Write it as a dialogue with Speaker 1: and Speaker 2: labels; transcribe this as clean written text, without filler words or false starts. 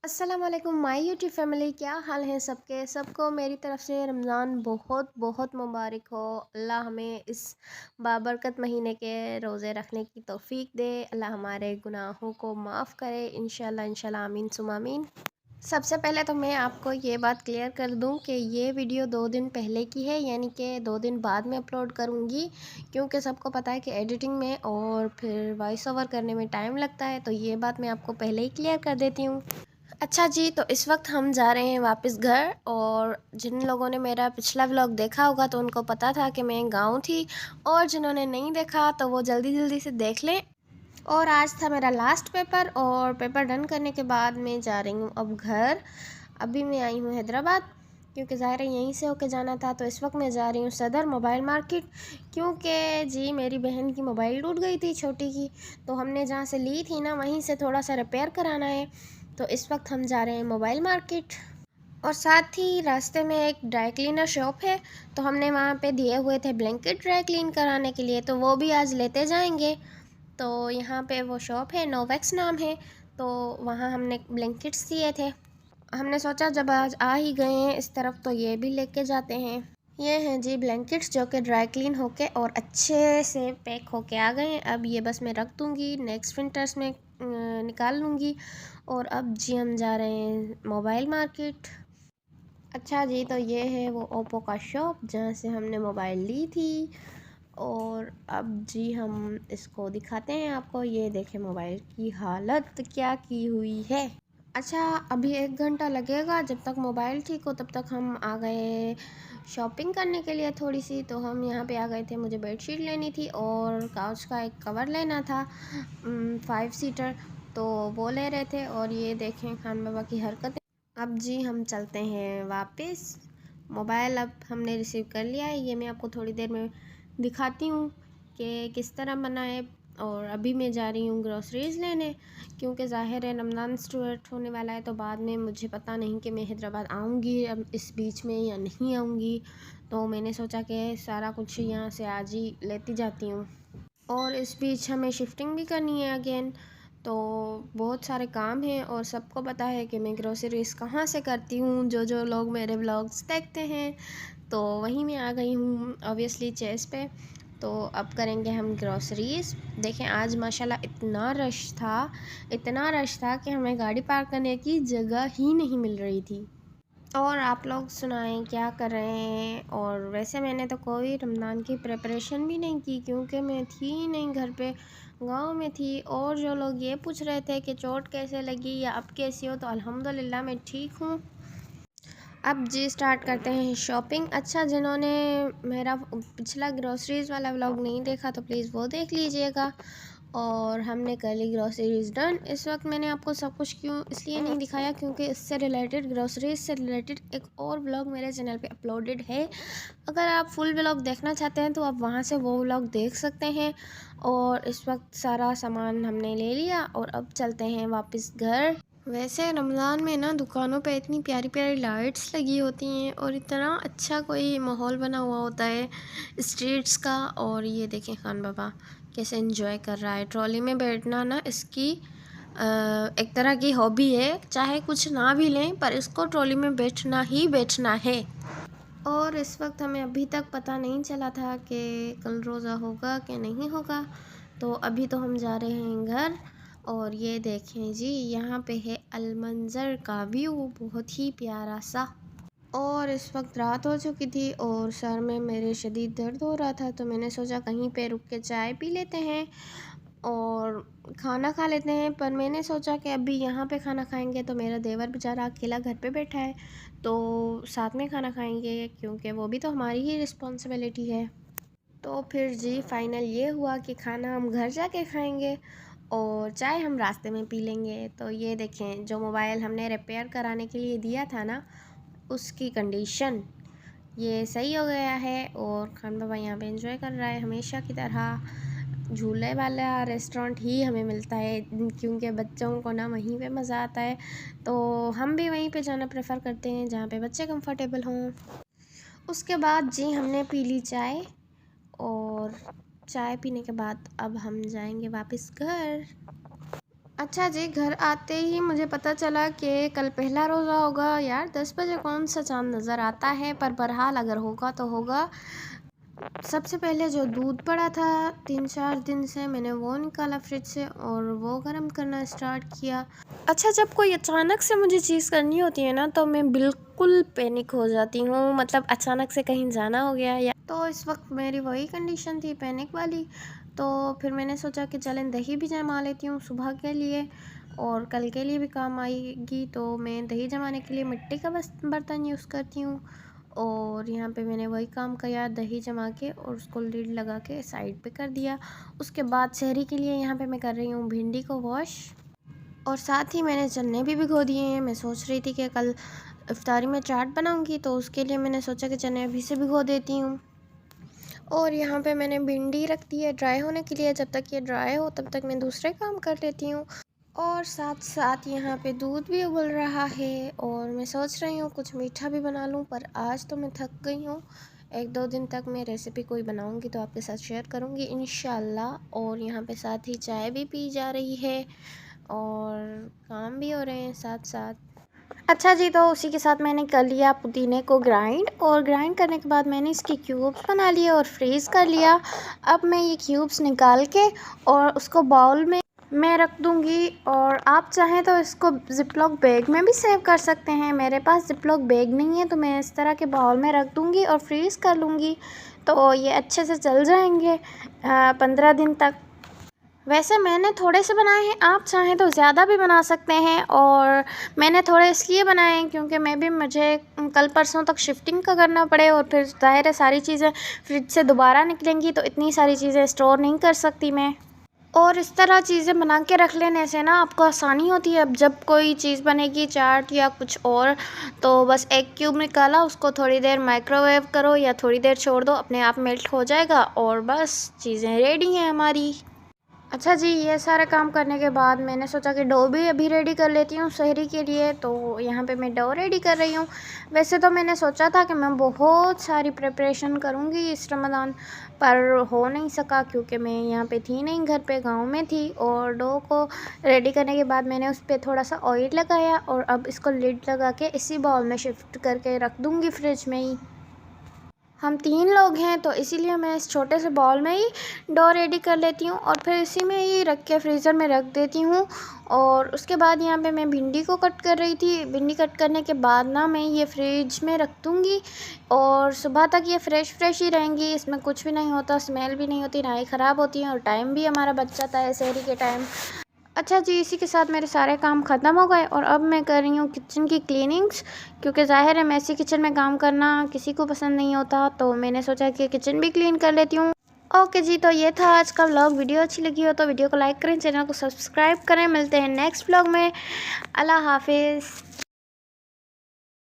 Speaker 1: अस्सलाम वालेकुम my YouTube family, क्या हाल है सबके। सबको मेरी तरफ से रमज़ान बहुत बहुत मुबारक हो। अल्लाह हमें इस बाबरकत महीने के रोज़े रखने की तौफीक दे। अल्लाह हमारे गुनाहों को माफ़ करे इंशाल्लाह इंशाल्लाह, आमीन सुम आमीन। सबसे पहले तो मैं आपको ये बात क्लियर कर दूं कि ये वीडियो 2 दिन पहले की है, यानी कि 2 दिन बाद में अपलोड करूंगी, क्योंकि सबको पता है कि एडिटिंग में और फिर वॉइस ओवर करने में टाइम लगता है। तो ये बात मैं आपको पहले ही क्लियर कर देती हूँ। अच्छा जी, तो इस वक्त हम जा रहे हैं वापस घर। और जिन लोगों ने मेरा पिछला व्लॉग देखा होगा तो उनको पता था कि मैं गाँव थी, और जिन्होंने नहीं देखा तो वो जल्दी जल्दी से देख लें। और आज था मेरा लास्ट पेपर, और पेपर डन करने के बाद मैं जा रही हूँ अब घर। अभी मैं आई हूँ हैदराबाद, क्योंकि ज़ाहिर है यहीं से होके जाना था। तो इस वक्त मैं जा रही हूँ सदर मोबाइल मार्केट, क्योंकि जी मेरी बहन की मोबाइल टूट गई थी छोटी की। तो हमने जहाँ से ली थी ना, वहीं से थोड़ा सा रिपेयर कराना है। तो इस वक्त हम जा रहे हैं मोबाइल मार्केट। और साथ ही रास्ते में एक ड्राई क्लीनर शॉप है, तो हमने वहाँ पे दिए हुए थे ब्लैंकेट ड्राई क्लीन कराने के लिए, तो वो भी आज लेते जाएंगे। तो यहाँ पे वो शॉप है, नोवेक्स नाम है। तो वहाँ हमने ब्लैंकेट्स दिए थे। हमने सोचा जब आज आ ही गए हैं इस तरफ तो ये भी लेके जाते हैं। ये हैं जी ब्लैंकेट्स, जो कि ड्राई क्लीन होके और अच्छे से पैक होके आ गए हैं। अब ये बस मैं रख दूँगी, नेक्स्ट विंटर्स में निकाल लूँगी। और अब जी हम जा रहे हैं मोबाइल मार्केट। अच्छा जी, तो ये है वो ओप्पो का शॉप जहाँ से हमने मोबाइल ली थी। और अब जी हम इसको दिखाते हैं आपको। ये देखें मोबाइल की हालत क्या की हुई है। अच्छा, अभी 1 घंटा लगेगा जब तक मोबाइल ठीक हो। तब तक हम आ गए शॉपिंग करने के लिए थोड़ी सी। तो हम यहाँ पे आ गए थे, मुझे बेडशीट लेनी थी और काउच का एक कवर लेना था, 5 सीटर। तो वो ले रहे थे। और ये देखें खान बाबा की हरकतें। अब जी हम चलते हैं वापस। मोबाइल अब हमने रिसीव कर लिया है, ये मैं आपको थोड़ी देर में दिखाती हूँ कि किस तरह बना है। और अभी मैं जा रही हूँ ग्रोसरीज़ लेने, क्योंकि ज़ाहिर है रमज़ान स्टार्ट होने वाला है। तो बाद में मुझे पता नहीं कि मैं हैदराबाद आऊँगी अब इस बीच में या नहीं आऊँगी। तो मैंने सोचा कि सारा कुछ यहाँ से आज ही लेती जाती हूँ। और इस बीच हमें शिफ्टिंग भी करनी है अगेन। तो बहुत सारे काम हैं, और सबको पता है कि मैं ग्रोसरीज़ कहाँ से करती हूँ। जो जो लोग मेरे व्लॉग्स देखते हैं, तो वहीं मैं आ गई हूँ ऑब्वियसली चेस पे। तो अब करेंगे हम ग्रोसरीज़। देखें आज माशाल्लाह इतना रश था कि हमें गाड़ी पार्क करने की जगह ही नहीं मिल रही थी। और आप लोग सुनाएं क्या कर रहे हैं। और वैसे मैंने तो कोई रमज़ान की प्रिपरेशन भी नहीं की, क्योंकि मैं थी ही नहीं घर पे, गांव में थी। और जो लोग ये पूछ रहे थे कि चोट कैसे लगी या अब कैसी हो, तो अल्हम्दुलिल्लाह मैं ठीक हूँ। अब जी स्टार्ट करते हैं शॉपिंग। अच्छा, जिन्होंने मेरा पिछला ग्रोसरीज़ वाला व्लॉग नहीं देखा तो प्लीज़ वो देख लीजिएगा। और हमने कर ली ग्रोसरीज डन। इस वक्त मैंने आपको सब कुछ क्यों इसलिए नहीं दिखाया, क्योंकि इससे रिलेटेड, ग्रोसरीज से रिलेटेड एक और व्लॉग मेरे चैनल पे अपलोडेड है। अगर आप फुल व्लॉग देखना चाहते हैं तो आप वहां से वो व्लॉग देख सकते हैं। और इस वक्त सारा सामान हमने ले लिया और अब चलते हैं वापस घर। वैसे रमज़ान में ना दुकानों पे इतनी प्यारी प्यारी लाइट्स लगी होती हैं, और इतना अच्छा कोई माहौल बना हुआ होता है स्ट्रीट्स का। और ये देखें खान बाबा कैसे एंजॉय कर रहा है। ट्रॉली में बैठना ना इसकी एक तरह की हॉबी है, चाहे कुछ ना भी लें पर इसको ट्रॉली में बैठना ही बैठना है। और इस वक्त हमें अभी तक पता नहीं चला था कि कल रोज़ा होगा कि नहीं होगा। तो अभी तो हम जा रहे हैं घर। और ये देखें जी, यहाँ पे है अलमंजर का व्यू, बहुत ही प्यारा सा। और इस वक्त रात हो चुकी थी और सर में मेरे शदीद दर्द हो रहा था, तो मैंने सोचा कहीं पे रुक के चाय पी लेते हैं और खाना खा लेते हैं। पर मैंने सोचा कि अभी यहाँ पे खाना खाएंगे तो मेरा देवर बेचारा अकेला घर पे बैठा है, तो साथ में खाना खाएंगे, क्योंकि वो भी तो हमारी ही रिस्पॉन्सिबिलिटी है। तो फिर जी फाइनल ये हुआ कि खाना हम घर जाके खाएंगे और चाय हम रास्ते में पी लेंगे। तो ये देखें, जो मोबाइल हमने रिपेयर कराने के लिए दिया था ना, उसकी कंडीशन ये सही हो गया है। और खान बाबा यहाँ पे एंजॉय कर रहा है हमेशा की तरह। झूले वाला रेस्टोरेंट ही हमें मिलता है, क्योंकि बच्चों को ना वहीं पे मज़ा आता है। तो हम भी वहीं पे जाना प्रेफर करते हैं जहाँ पे बच्चे कंफर्टेबल हों। उसके बाद जी हमने पी ली चाय, और चाय पीने के बाद अब हम जाएंगे वापस घर। अच्छा जी, घर आते ही मुझे पता चला कि कल पहला रोज़ा होगा। यार 10 बजे कौन सा चाँद नज़र आता है, पर बहरहाल अगर होगा तो होगा। सबसे पहले जो दूध पड़ा था 3-4 दिन से, मैंने वो निकाला फ्रिज से और वो गर्म करना स्टार्ट किया। अच्छा, जब कोई अचानक से मुझे चीज़ करनी होती है ना, तो मैं बिल्कुल पैनिक हो जाती हूँ। मतलब अचानक से कहीं जाना हो गया या तो इस वक्त मेरी वही कंडीशन थी, पैनिक वाली। तो फिर मैंने सोचा कि चलें दही भी जमा लेती हूँ सुबह के लिए, और कल के लिए भी काम आएगी। तो मैं दही जमाने के लिए मिट्टी का बर्तन यूज़ करती हूँ। और यहाँ पे मैंने वही काम किया, दही जमा के और उसको लीड लगा के साइड पे कर दिया। उसके बाद शहरी के लिए यहाँ पे मैं कर रही हूँ भिंडी को वॉश, और साथ ही मैंने चने भी भिगो दिए हैं। मैं सोच रही थी कि कल इफ्तारी में चाट बनाऊंगी, तो उसके लिए मैंने सोचा कि चने अभी से भिगो देती हूँ। और यहाँ पे मैंने भिंडी रख दी है ड्राई होने के लिए। जब तक ये ड्राई हो तब तक मैं दूसरे काम कर लेती हूँ। और साथ साथ यहाँ पे दूध भी उबल रहा है, और मैं सोच रही हूँ कुछ मीठा भी बना लूँ, पर आज तो मैं थक गई हूँ। 1-2 दिन तक मैं रेसिपी कोई बनाऊँगी तो आपके साथ शेयर करूँगी इंशाल्लाह। और यहाँ पे साथ ही चाय भी पी जा रही है और काम भी हो रहे हैं साथ साथ। अच्छा जी, तो उसी के साथ मैंने कर लिया पुदीने को ग्राइंड, और ग्राइंड करने के बाद मैंने इसके क्यूब्स बना लिए और फ्रीज़ कर लिया। अब मैं ये क्यूब्स निकाल के और उसको बाउल में मैं रख दूँगी, और आप चाहें तो इसको ज़िप-लॉक बैग में भी सेव कर सकते हैं। मेरे पास ज़िप-लॉक बैग नहीं है, तो मैं इस तरह के बाउल में रख दूँगी और फ्रीज़ कर लूँगी, तो ये अच्छे से चल जाएंगे 15 दिन तक। वैसे मैंने थोड़े से बनाए हैं, आप चाहें तो ज़्यादा भी बना सकते हैं। और मैंने थोड़े इसलिए बनाए हैं क्योंकि मुझे कल परसों तक शिफ्टिंग का करना पड़े, और फिर ज़ाहिर है सारी चीज़ें फ्रिज से दोबारा निकलेंगी, तो इतनी सारी चीज़ें स्टोर नहीं कर सकती मैं। और इस तरह चीज़ें बना के रख लेने से ना आपको आसानी होती है। अब जब कोई चीज़ बनेगी, चाट या कुछ और, तो बस एक क्यूब निकाला, उसको थोड़ी देर माइक्रोवेव करो या थोड़ी देर छोड़ दो, अपने आप मेल्ट हो जाएगा और बस चीज़ें रेडी हैं हमारी। अच्छा जी, ये सारा काम करने के बाद मैंने सोचा कि डो भी अभी रेडी कर लेती हूँ शहरी के लिए। तो यहाँ पे मैं डो रेडी कर रही हूँ। वैसे तो मैंने सोचा था कि मैं बहुत सारी प्रिपरेशन करूँगी इस रमज़ान, पर हो नहीं सका क्योंकि मैं यहाँ पे थी नहीं, घर पे गांव में थी। और डो को रेडी करने के बाद मैंने उस पर थोड़ा सा ऑयल लगाया, और अब इसको लिड लगा के इसी बाउल में शिफ्ट करके रख दूँगी फ्रिज में ही। हम 3 लोग हैं, तो इसीलिए मैं इस छोटे से बाउल में ही डो रेडी कर लेती हूँ और फिर इसी में ही रख के फ्रीज़र में रख देती हूँ। और उसके बाद यहाँ पे मैं भिंडी को कट कर रही थी। भिंडी कट करने के बाद ना मैं ये फ्रिज में रख दूँगी, और सुबह तक ये फ्रेश ही रहेंगी। इसमें कुछ भी नहीं होता, स्मेल भी नहीं होती, ना ही ख़राब होती हैं, और टाइम भी हमारा बच जाता है सहरी के टाइम। अच्छा जी, इसी के साथ मेरे सारे काम ख़त्म हो गए, और अब मैं कर रही हूँ किचन की क्लीनिंग्स, क्योंकि ज़ाहिर है मैसी किचन में काम करना किसी को पसंद नहीं होता। तो मैंने सोचा कि किचन भी क्लीन कर लेती हूँ। ओके जी, तो ये था आज का व्लॉग। वीडियो अच्छी लगी हो तो वीडियो को लाइक करें, चैनल को सब्सक्राइब करें। मिलते हैं नेक्स्ट व्लॉग में। अल्लाह हाफिज़।